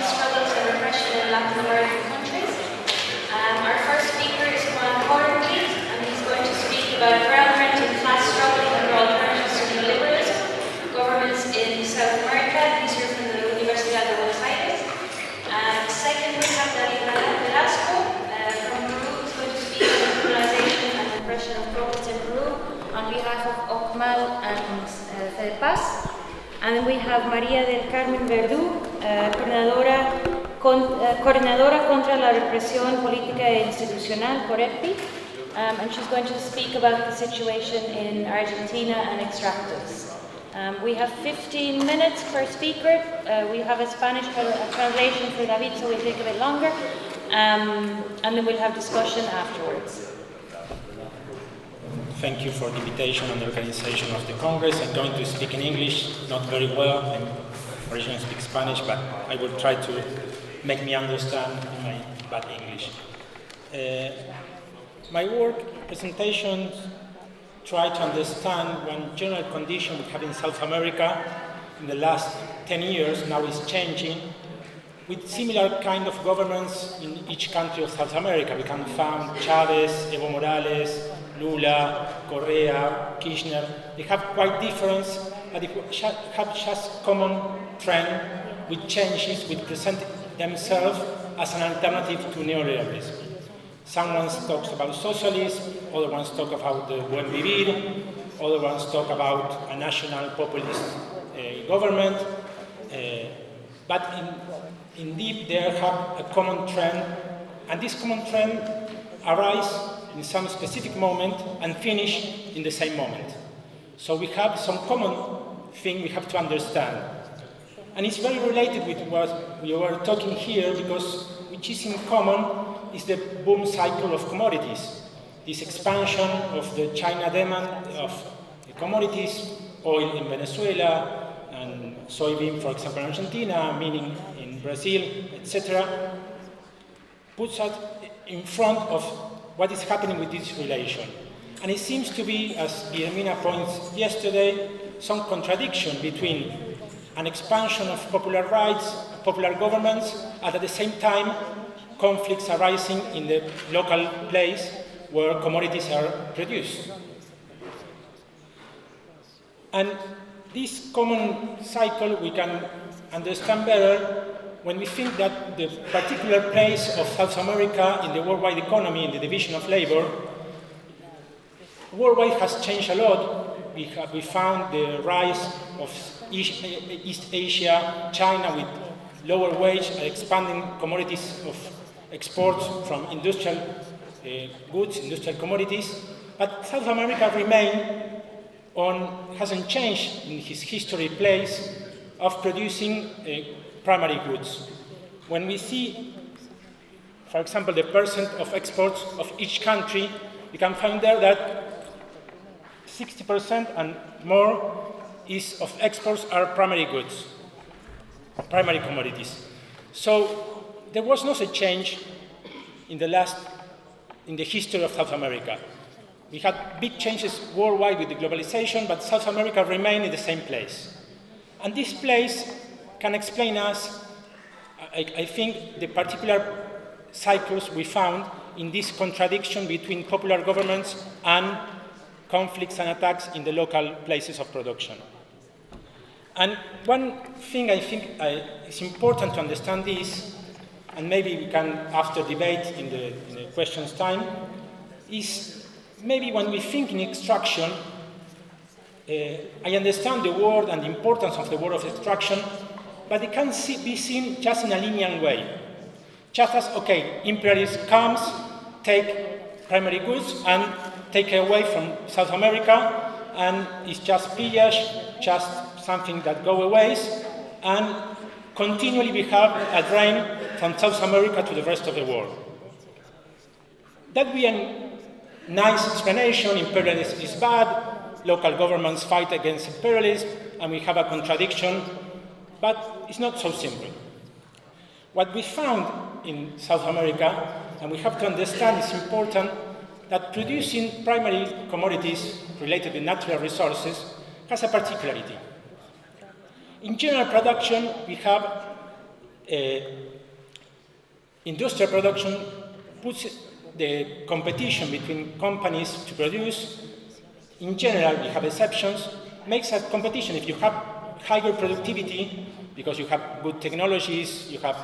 Struggles and repression in Latin American countries. Our first speaker is Juan Kornblihtt, and he's going to speak about ground-renting class struggle under alternatives to neoliberalism, governments in South America. He's here from the Universidad de Buenos Aires. Second, we have David Velasco from Peru, who's going to speak on criminalization and repression of prophets in Peru on behalf of OCMAL and FEDPAS. And then we have María del Carmen Verdú, coordinadora contra la represión política e institucional, COREPI, and she's going to speak about the situation in Argentina and extractives. We have 15 minutes per speaker. We have a Spanish translation for David, so we'll take a bit longer, and then we'll have discussion afterwards. Thank you for the invitation and the organization of the Congress. I'm going to speak in English, not very well. I'm originally speak Spanish, but I will try to make me understand in my bad English. My work presentations try to understand one general condition we have in South America in the last 10 years, now is changing, with similar kind of governments in each country of South America. We can find Chavez, Evo Morales, Lula, Correa, Kirchner. They have quite difference, but they have just common trend with changes which present themselves as an alternative to neoliberalism. Someone talks about socialism, other ones talk about the buen vivir, other ones talk about a national populist government, but indeed they have a common trend, and this common trend arises in some specific moment and finish in the same moment. So we have some common thing we have to understand. And it's very related with what we were talking here, because which is in common is the boom cycle of commodities. This expansion of the China demand of the commodities, oil in Venezuela, and soybean, for example, in Argentina, meaning in Brazil, etc., puts us in front of what is happening with this relation. And it seems to be, as Guillermina points yesterday, some contradiction between an expansion of popular rights, popular governments, and at the same time, conflicts arising in the local place where commodities are produced. And this common cycle we can understand better when we think that the particular place of South America in the worldwide economy, in the division of labor, worldwide has changed a lot. We found the rise of East Asia, China with lower wage, expanding commodities of exports from industrial goods, industrial commodities. But South America hasn't changed in its history place of producing primary goods. When we see, for example, the percent of exports of each country, we can find there that 60% and more of exports are primary goods, primary commodities. So there was not a change in the history of South America. We had big changes worldwide with the globalization, but South America remained in the same place. And this place can explain us, I think, the particular cycles we found in this contradiction between popular governments and conflicts and attacks in the local places of production. And one thing I think is important to understand this, and maybe we can, after debate in the questions time, is maybe when we think in extraction, I understand the word and the importance of the word of extraction, but it can be seen just in a linear way. Just as, okay, imperialism comes, take primary goods and take away from South America, and it's just pillage, just something that go away, and continually we have a drain from South America to the rest of the world. That we Nice explanation, imperialism is bad, local governments fight against imperialism, and we have a contradiction, but it's not so simple. What we found in South America, and we have to understand it's important, that producing primary commodities related to natural resources has a particularity. In general production, we have industrial production puts the competition between companies to produce. In general, we have exceptions, makes a competition. If you have higher productivity, because you have good technologies, you have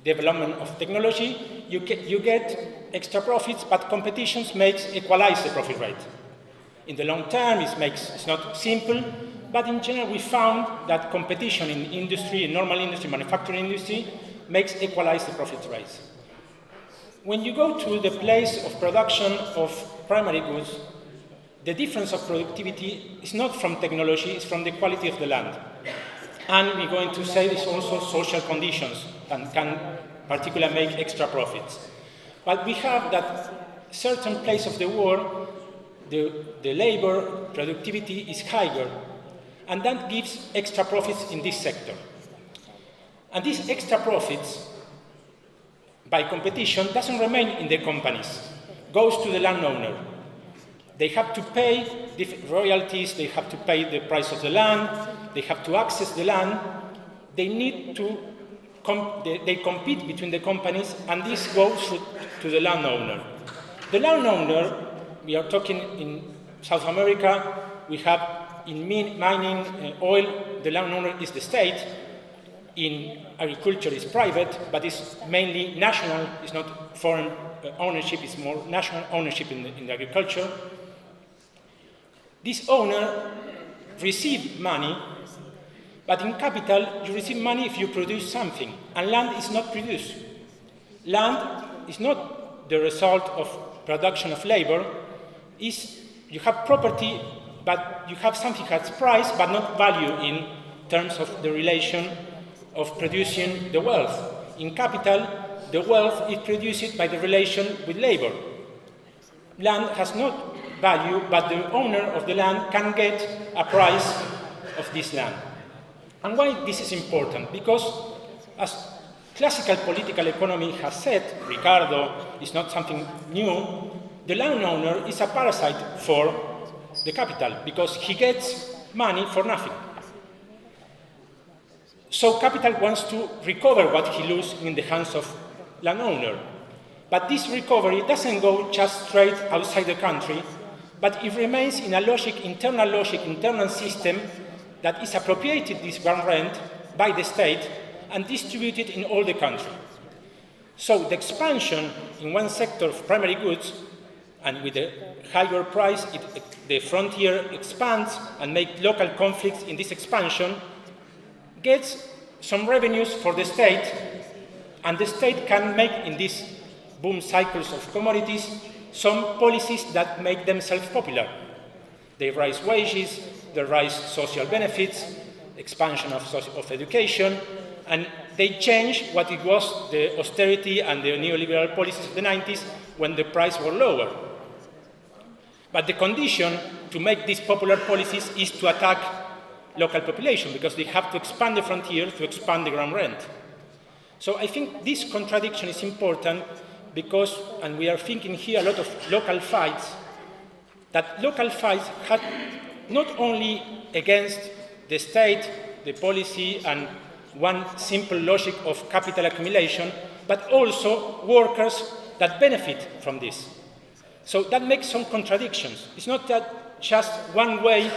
development of technology, you get extra profits, but competitions equalize the profit rate. In the long term, it's not simple, but in general, we found that competition in industry, in normal industry, manufacturing industry, equalize the profit rates. When you go to the place of production of primary goods, the difference of productivity is not from technology, it's from the quality of the land. And we're going to say it's also social conditions and can particularly make extra profits. But we have that certain place of the world, the labor productivity is higher, and that gives extra profits in this sector. And these extra profits, by competition, doesn't remain in the companies, goes to the landowner. They have to pay royalties, they have to pay the price of the land, they have to access the land, they need to, they compete between the companies, and this goes to the landowner. The landowner, we are talking in South America, we have in mining, oil, the landowner is the state. In agriculture, it's private, but it's mainly national, it's not foreign ownership, it's more national ownership in the agriculture. This owner receives money, but in capital, you receive money if you produce something, and land is not produced. Land is not the result of production of labor, you have property, but you have something that has price, but not value in terms of the relation of producing the wealth. In capital, the wealth is produced by the relation with labor. Land has no value, but the owner of the land can get a price of this land. And why this is important? Because as classical political economy has said, Ricardo, is not something new, the landowner is a parasite for the capital, because he gets money for nothing. So capital wants to recover what he loses in the hands of landowner. But this recovery doesn't go just straight outside the country, but it remains in a internal system that is appropriated this ground rent by the state and distributed in all the country. So the expansion in one sector of primary goods, and with a higher price, the frontier expands and makes local conflicts in this expansion, gets some revenues for the state, and the state can make, in these boom cycles of commodities, some policies that make themselves popular. They raise wages, they raise social benefits, expansion of education, and they change what it was the austerity and the neoliberal policies of the 90s when the prices were lower. But the condition to make these popular policies is to attack local population, because they have to expand the frontier to expand the ground rent. So I think this contradiction is important because, and we are thinking here a lot of local fights, that local fights have not only against the state, the policy, and one simple logic of capital accumulation, but also workers that benefit from this. So that makes some contradictions. It's not that just one-way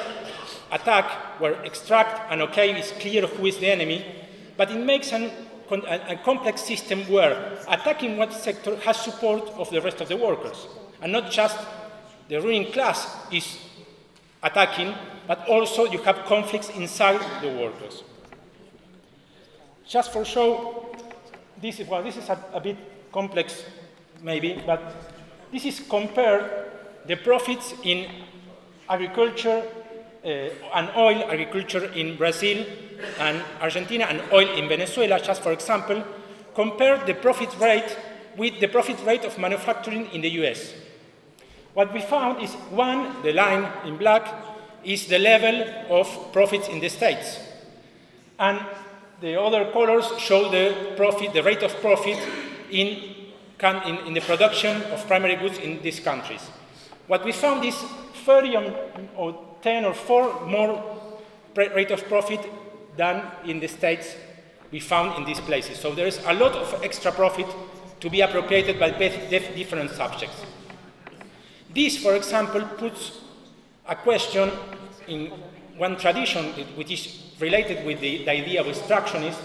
attack where extract and okay is clear who is the enemy, but it makes a complex system where attacking one sector has support of the rest of the workers, and not just the ruling class is attacking, but also you have conflicts inside the workers. Just for show, this is a bit complex maybe, but this is compare the profits in agriculture and oil agriculture in Brazil and Argentina, and oil in Venezuela, just for example. Compare the profit rate with the profit rate of manufacturing in the US. What we found is, one, the line in black, is the level of profits in the States. And the other colors show the profit, the rate of profit in the production of primary goods in these countries. What we found is 30 or 10 or 4 more rate of profit than in the States we found in these places. So there is a lot of extra profit to be appropriated by different subjects. This, for example, puts a question in one tradition which is related with the idea of extractionism,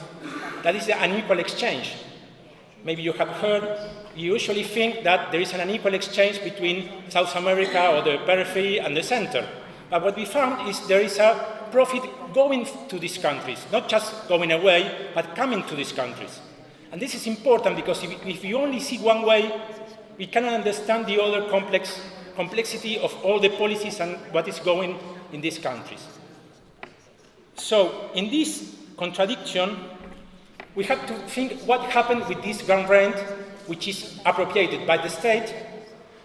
that is the unequal exchange. Maybe you have heard, you usually think that there is an unequal exchange between South America or the periphery and the center. But what we found is there is a profit going to these countries, not just going away, but coming to these countries. And this is important because if you only see one way, we cannot understand the other complexity of all the policies and what is going in these countries. So, in this contradiction, we have to think what happened with this ground rent, which is appropriated by the state,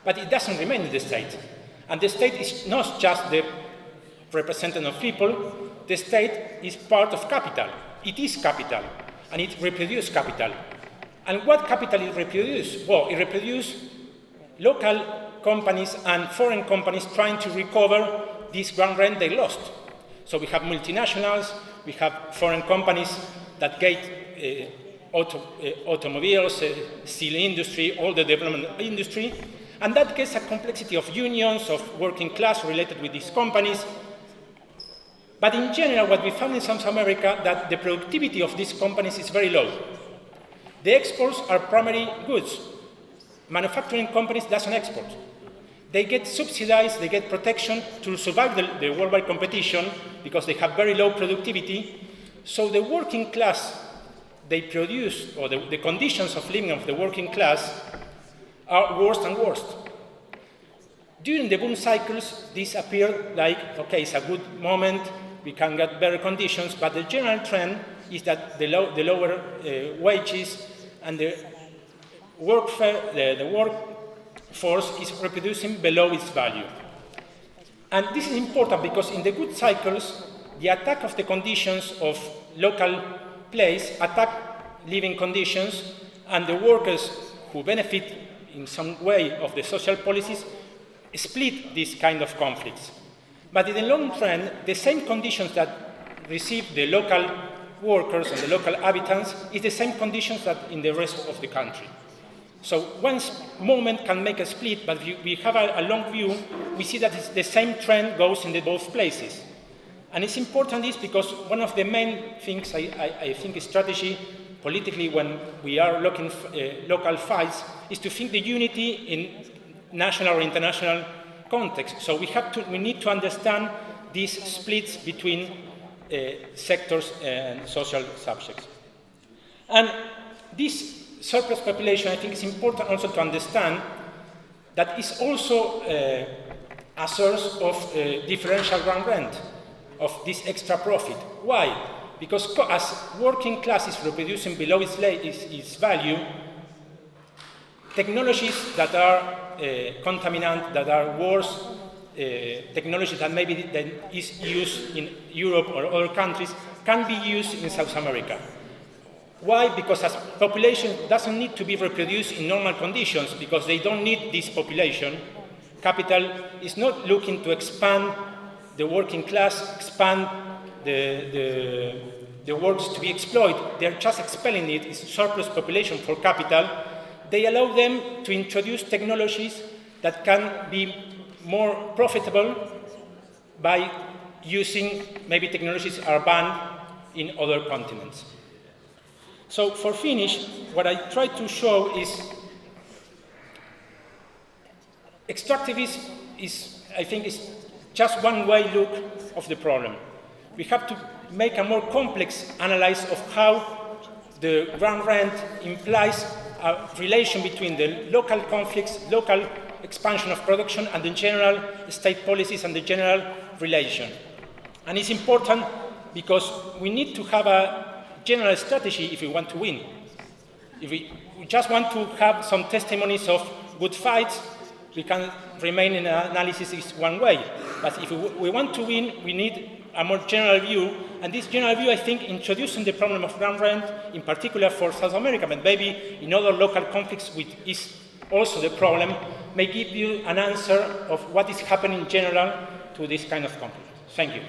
but it doesn't remain in the state. And the state is not just the representative of people, the state is part of capital. It is capital, and it reproduces capital. And what capital it reproduces? Well, it reproduces local companies and foreign companies trying to recover this ground rent they lost. So we have multinationals, we have foreign companies that get automobiles, steel industry, all the development industry, and that gets a complexity of unions, of working class related with these companies. But in general, what we found in South America, that the productivity of these companies is very low. The exports are primary goods. Manufacturing companies doesn't export. They get subsidized, they get protection to survive the worldwide competition because they have very low productivity. So the working class they produce, or the conditions of living of the working class are worse and worse. During the boom cycles, this appeared like, okay, it's a good moment, we can get better conditions, but the general trend is that the lower wages and the workforce is reproducing below its value. And this is important because in the good cycles, the attack of the conditions of local place attack living conditions, and the workers who benefit in some way of the social policies split these kind of conflicts. But in the long run, the same conditions that receive the local workers and the local inhabitants is the same conditions that in the rest of the country. So one moment can make a split, but if we have a long view, we see that the same trend goes in both places. And it's important is because one of the main things I think is strategy politically when we are looking local fights is to think the unity in national or international context. So we need to understand these splits between sectors and social subjects. And this surplus population, I think it's important also to understand that it's also a source of differential ground rent, of this extra profit. Why? Because as working class is reproducing below its value, technologies that are contaminant, that are worse, technologies that maybe that is used in Europe or other countries, can be used in South America. Why? Because as population doesn't need to be reproduced in normal conditions because they don't need this population. Capital is not looking to expand the working class, expand the works to be exploited. They're just expelling it. It's surplus population for capital. They allow them to introduce technologies that can be more profitable by using maybe technologies are banned in other continents. So for finish, what I try to show is extractivism is, I think, is just one way look of the problem. We have to make a more complex analysis of how the ground rent implies a relation between the local conflicts, local expansion of production, and the general state policies and the general relation. And it's important because we need to have a general strategy if we want to win. If we just want to have some testimonies of good fights, we can remain in analysis is one way. But if we want to win, we need a more general view. And this general view, I think, introducing the problem of ground rent, in particular for South America, but maybe in other local conflicts, which is also the problem, may give you an answer of what is happening in general to this kind of conflict. Thank you.